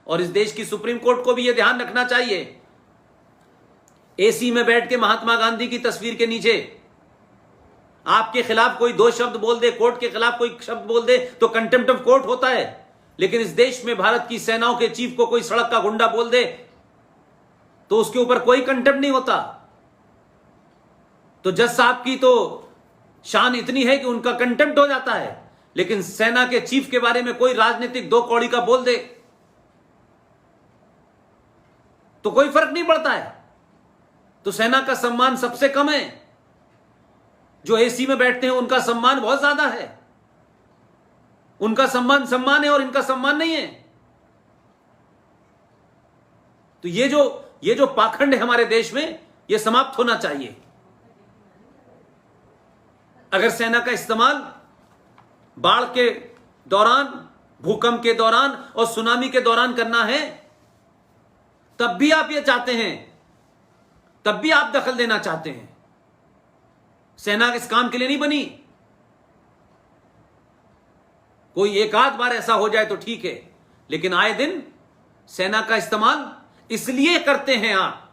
और इस देश की सुप्रीम कोर्ट को भी यह ध्यान रखना चाहिए, एसी में बैठ के महात्मा गांधी की तस्वीर के नीचे आपके खिलाफ कोई दो शब्द बोल दे, कोर्ट के खिलाफ कोई शब्द बोल दे तो कंटेम्प्ट ऑफ कोर्ट होता है। लेकिन इस देश में भारत की सेनाओं के चीफ को कोई सड़क का गुंडा बोल दे तो उसके ऊपर कोई कंटेम्प्ट नहीं होता। तो जज साहब की तो शान इतनी है कि उनका कंटेम्प्ट हो जाता है, लेकिन सेना के चीफ के बारे में कोई राजनीतिक दो कौड़ी का बोल दे तो कोई फर्क नहीं पड़ता है। तो सेना का सम्मान सबसे कम है, जो एसी में बैठते हैं उनका सम्मान बहुत ज्यादा है। उनका सम्मान सम्मान है और इनका सम्मान नहीं है। तो ये जो पाखंड है हमारे देश में, ये समाप्त होना चाहिए। अगर सेना का इस्तेमाल बाढ़ के दौरान, भूकंप के दौरान और सुनामी के दौरान करना है, तब भी आप ये चाहते हैं, तब भी आप दखल देना चाहते हैं। सेना इस काम के लिए नहीं बनी। कोई एक आध बार ऐसा हो जाए तो ठीक है, लेकिन आए दिन सेना का इस्तेमाल इसलिए करते हैं आप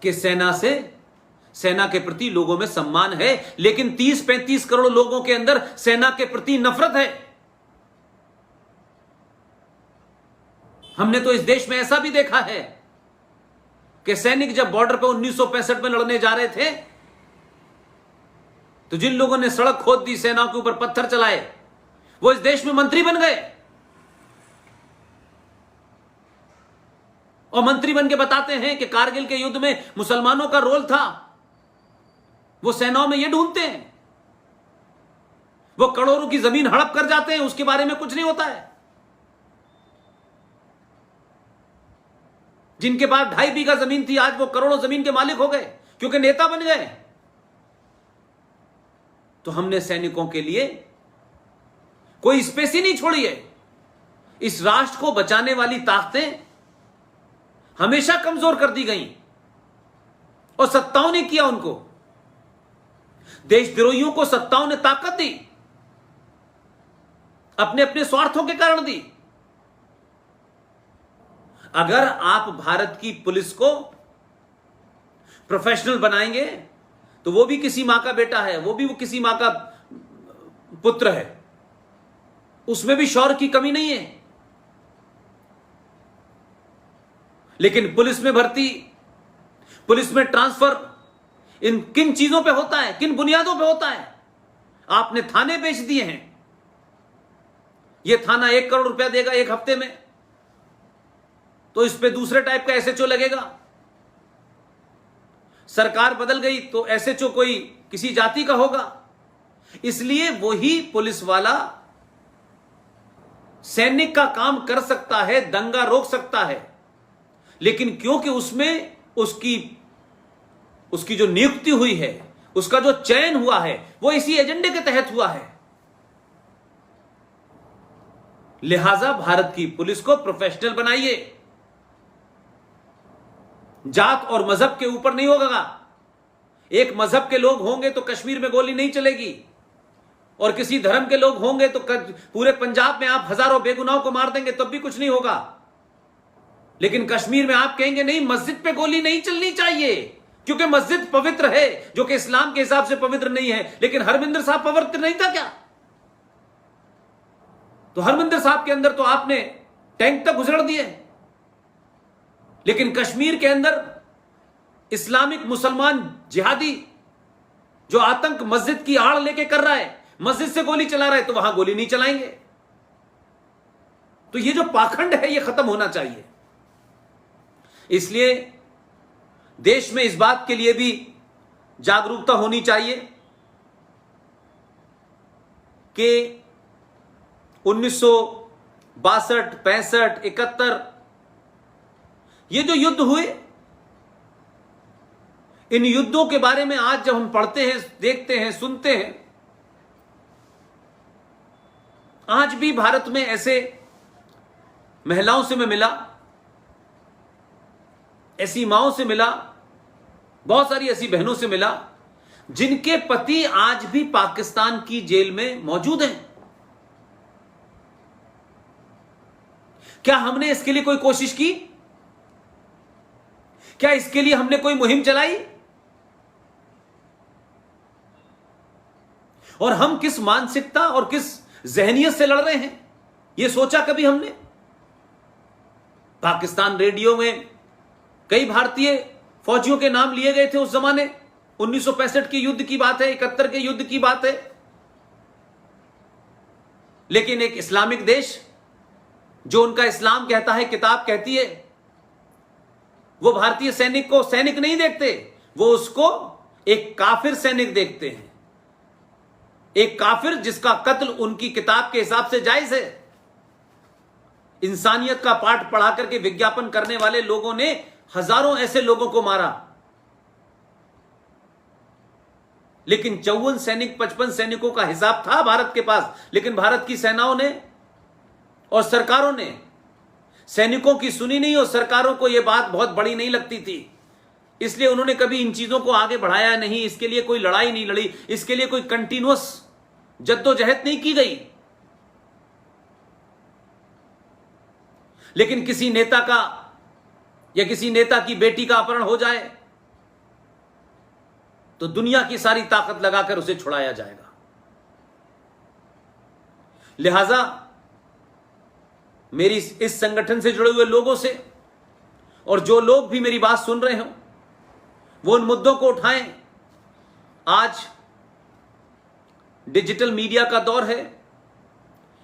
कि सेना के प्रति लोगों में सम्मान है, लेकिन 30-35 करोड़ लोगों के अंदर सेना के प्रति नफरत है। हमने तो इस देश में ऐसा भी देखा है कि सैनिक जब बॉर्डर पर 1965 में लड़ने जा रहे थे तो जिन लोगों ने सड़क खोद दी, सेना के ऊपर पत्थर चलाए, वो इस देश में मंत्री बन गए और मंत्री बन के बताते हैं कि कारगिल के युद्ध में मुसलमानों का रोल था। वो सेनाओं में ये ढूंढते हैं, वो करोड़ों की जमीन हड़प कर जाते हैं, उसके बारे में कुछ नहीं होता है। जिनके पास 2.5 बीघा जमीन थी, आज वो करोड़ों जमीन के मालिक हो गए क्योंकि नेता बन गए। तो हमने सैनिकों के लिए कोई स्पेस ही नहीं छोड़ी है। इस राष्ट्र को बचाने वाली ताकतें हमेशा कमजोर कर दी गई और सत्ताओं ने किया उनको। देशद्रोहियों को सत्ताओं ने ताकत दी, अपने अपने स्वार्थों के कारण दी। अगर आप भारत की पुलिस को प्रोफेशनल बनाएंगे तो वो भी किसी मां का बेटा है, वो किसी मां का पुत्र है, उसमें भी शौर्य की कमी नहीं है। लेकिन पुलिस में भर्ती, पुलिस में ट्रांसफर किन चीजों पे होता है, किन बुनियादों पे होता है? आपने थाने बेच दिए हैं। यह थाना 1 करोड़ रुपया देगा एक हफ्ते में, तो इस पे दूसरे टाइप का एसएचओ लगेगा। सरकार बदल गई तो एसएचओ कोई किसी जाति का होगा। इसलिए वही पुलिस वाला सैनिक का काम कर सकता है, दंगा रोक सकता है, लेकिन क्योंकि उसमें उसकी जो नियुक्ति हुई है, उसका जो चयन हुआ है, वो इसी एजेंडे के तहत हुआ है। लिहाजा भारत की पुलिस को प्रोफेशनल बनाइए। जात और मजहब के ऊपर नहीं होगा। एक मजहब के लोग होंगे तो कश्मीर में गोली नहीं चलेगी, और किसी धर्म के लोग होंगे तो पूरे पंजाब में आप हजारों बेगुनाहों को मार देंगे तब भी कुछ नहीं होगा। लेकिन कश्मीर में आप कहेंगे नहीं, मस्जिद पे गोली नहीं चलनी चाहिए क्योंकि मस्जिद पवित्र है, जो कि इस्लाम के हिसाब से पवित्र नहीं है। लेकिन हरमिंदर साहब पवित्र नहीं था क्या? तो हरमिंदर साहब के अंदर तो आपने टैंक तक घुसड़ दिए, लेकिन कश्मीर के अंदर इस्लामिक मुसलमान जिहादी जो आतंक मस्जिद की आड़ लेके कर रहा है, मस्जिद से गोली चला रहा है, तो वहां गोली नहीं चलाएंगे। तो ये जो पाखंड है, ये खत्म होना चाहिए। इसलिए देश में इस बात के लिए भी जागरूकता होनी चाहिए कि 1962, 65, 71 ये जो युद्ध हुए, इन युद्धों के बारे में आज जब हम पढ़ते हैं, देखते हैं, सुनते हैं, आज भी भारत में ऐसे महिलाओं से मैं मिला, ऐसी माओं से मिला, बहुत सारी ऐसी बहनों से मिला जिनके पति आज भी पाकिस्तान की जेल में मौजूद हैं। क्या हमने इसके लिए कोई कोशिश की? क्या इसके लिए हमने कोई मुहिम चलाई? और हम किस मानसिकता और किस जहनियत से लड़ रहे हैं, यह सोचा कभी हमने? पाकिस्तान रेडियो में कई भारतीय फौजियों के नाम लिए गए थे उस जमाने। 1965 के युद्ध की बात है, 71 के युद्ध की बात है। लेकिन एक इस्लामिक देश जो उनका इस्लाम कहता है, किताब कहती है, वो भारतीय सैनिक को सैनिक नहीं देखते, वो उसको एक काफिर सैनिक देखते हैं। एक काफिर जिसका कत्ल उनकी किताब के हिसाब से जायज है। इंसानियत का पाठ पढ़ा करके विज्ञापन करने वाले लोगों ने हजारों ऐसे लोगों को मारा। लेकिन 54 सैनिक, 55 सैनिकों का हिसाब था भारत के पास। लेकिन भारत की सेनाओं ने और सरकारों ने सैनिकों की सुनी नहीं, और सरकारों को यह बात बहुत बड़ी नहीं लगती थी, इसलिए उन्होंने कभी इन चीजों को आगे बढ़ाया नहीं। इसके लिए कोई लड़ाई नहीं लड़ी, इसके लिए कोई कंटिन्यूअस जद्दोजहद नहीं की गई। लेकिन किसी नेता का या किसी नेता की बेटी का अपहरण हो जाए तो दुनिया की सारी ताकत लगाकर उसे छुड़ाया जाएगा। लिहाजा मेरी इस संगठन से जुड़े हुए लोगों से, और जो लोग भी मेरी बात सुन रहे हो, वो उन मुद्दों को उठाएं। आज डिजिटल मीडिया का दौर है।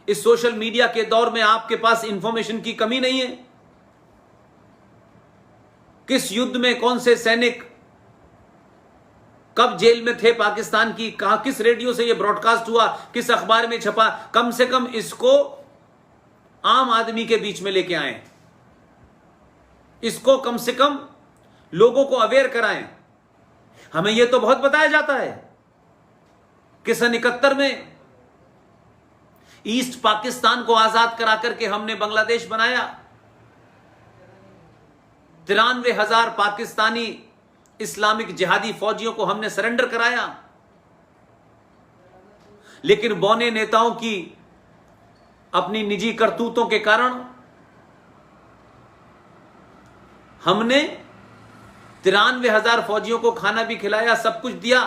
इस सोशल मीडिया के दौर में आपके पास इंफॉर्मेशन की कमी नहीं है। किस युद्ध में कौन से सैनिक कब जेल में थे पाकिस्तान की, कहां, किस रेडियो से यह ब्रॉडकास्ट हुआ, किस अखबार में छपा, कम से कम इसको आम आदमी के बीच में लेके आए, इसको कम से कम लोगों को अवेयर कराएं। हमें यह तो बहुत बताया जाता है कि सन 71 में ईस्ट पाकिस्तान को आजाद करा करके हमने बांग्लादेश बनाया। 93,000 पाकिस्तानी इस्लामिक जिहादी फौजियों को हमने सरेंडर कराया। लेकिन बौने नेताओं की अपनी निजी करतूतों के कारण हमने 93,000 फौजियों को खाना भी खिलाया, सब कुछ दिया,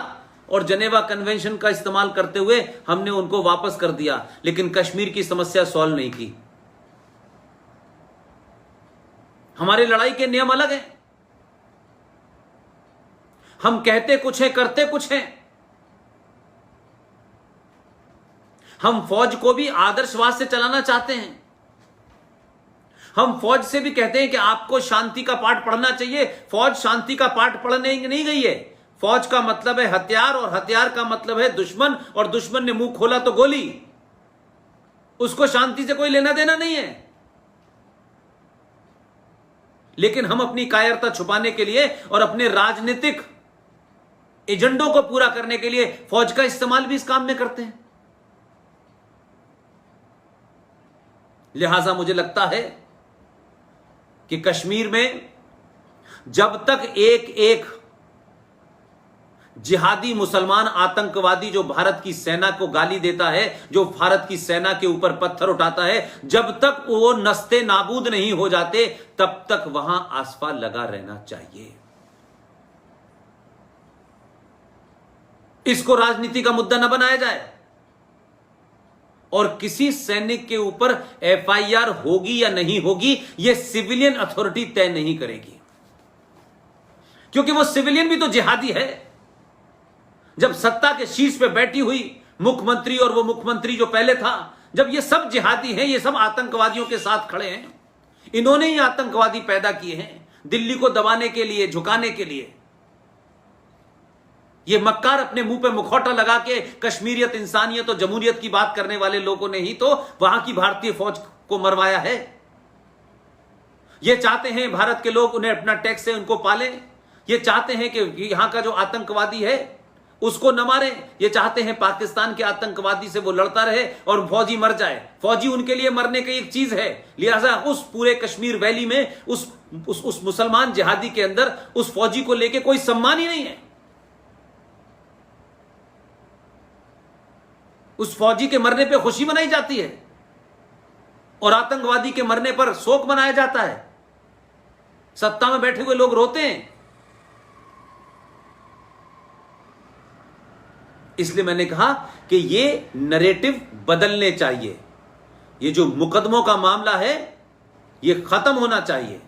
और जनेवा कन्वेंशन का इस्तेमाल करते हुए हमने उनको वापस कर दिया। लेकिन कश्मीर की समस्या सॉल्व नहीं की। हमारी लड़ाई के नियम अलग हैं। हम कहते कुछ है, करते कुछ है। हम फौज को भी आदर्शवाद से चलाना चाहते हैं। हम फौज से भी कहते हैं कि आपको शांति का पाठ पढ़ना चाहिए। फौज शांति का पाठ पढ़ने नहीं गई है। फौज का मतलब है हथियार, और हथियार का मतलब है दुश्मन, और दुश्मन ने मुंह खोला तो गोली। उसको शांति से कोई लेना देना नहीं है। लेकिन हम अपनी कायरता छुपाने के लिए और अपने राजनीतिक एजेंडों को पूरा करने के लिए फौज का इस्तेमाल भी इस काम में करते हैं। लिहाजा मुझे लगता है कि कश्मीर में जब तक एक एक जिहादी मुसलमान आतंकवादी जो भारत की सेना को गाली देता है, जो भारत की सेना के ऊपर पत्थर उठाता है, जब तक वो नस्ते नाबूद नहीं हो जाते, तब तक वहां आसफा लगा रहना चाहिए। इसको राजनीति का मुद्दा न बनाया जाए, और किसी सैनिक के ऊपर एफआईआर होगी या नहीं होगी, यह सिविलियन अथॉरिटी तय नहीं करेगी, क्योंकि वो सिविलियन भी तो जिहादी है। जब सत्ता के शीर्ष पे बैठी हुई मुख्यमंत्री, और वो मुख्यमंत्री जो पहले था, जब ये सब जिहादी हैं, ये सब आतंकवादियों के साथ खड़े हैं, इन्होंने ही आतंकवादी पैदा किए हैं दिल्ली को दबाने के लिए, झुकाने के लिए। ये मक्कार अपने मुंह पे मुखौटा लगा के कश्मीरियत, इंसानियत और जमहूरियत की बात करने वाले लोगों ने ही तो वहां की भारतीय फौज को मरवाया है। ये चाहते हैं भारत के लोग उन्हें अपना टैक्स से उनको पालें। ये चाहते हैं कि यहां का जो आतंकवादी है उसको न मारे। ये चाहते हैं पाकिस्तान के आतंकवादी से वो लड़ता रहे और फौजी मर जाए। फौजी उनके लिए मरने की एक चीज है। लिहाजा उस पूरे कश्मीर वैली में उस मुसलमान जिहादी के अंदर उस फौजी को लेके कोई सम्मान ही नहीं है। उस फौजी के मरने पे खुशी मनाई जाती है। और आतंकवादी के मरने पर शोक मनाया जाता है। सत्ता में बैठे हुए लोग रोते हैं। इसलिए मैंने कहा कि ये नैरेटिव बदलने चाहिए। ये जो मुकदमों का मामला है ये खत्म होना चाहिए।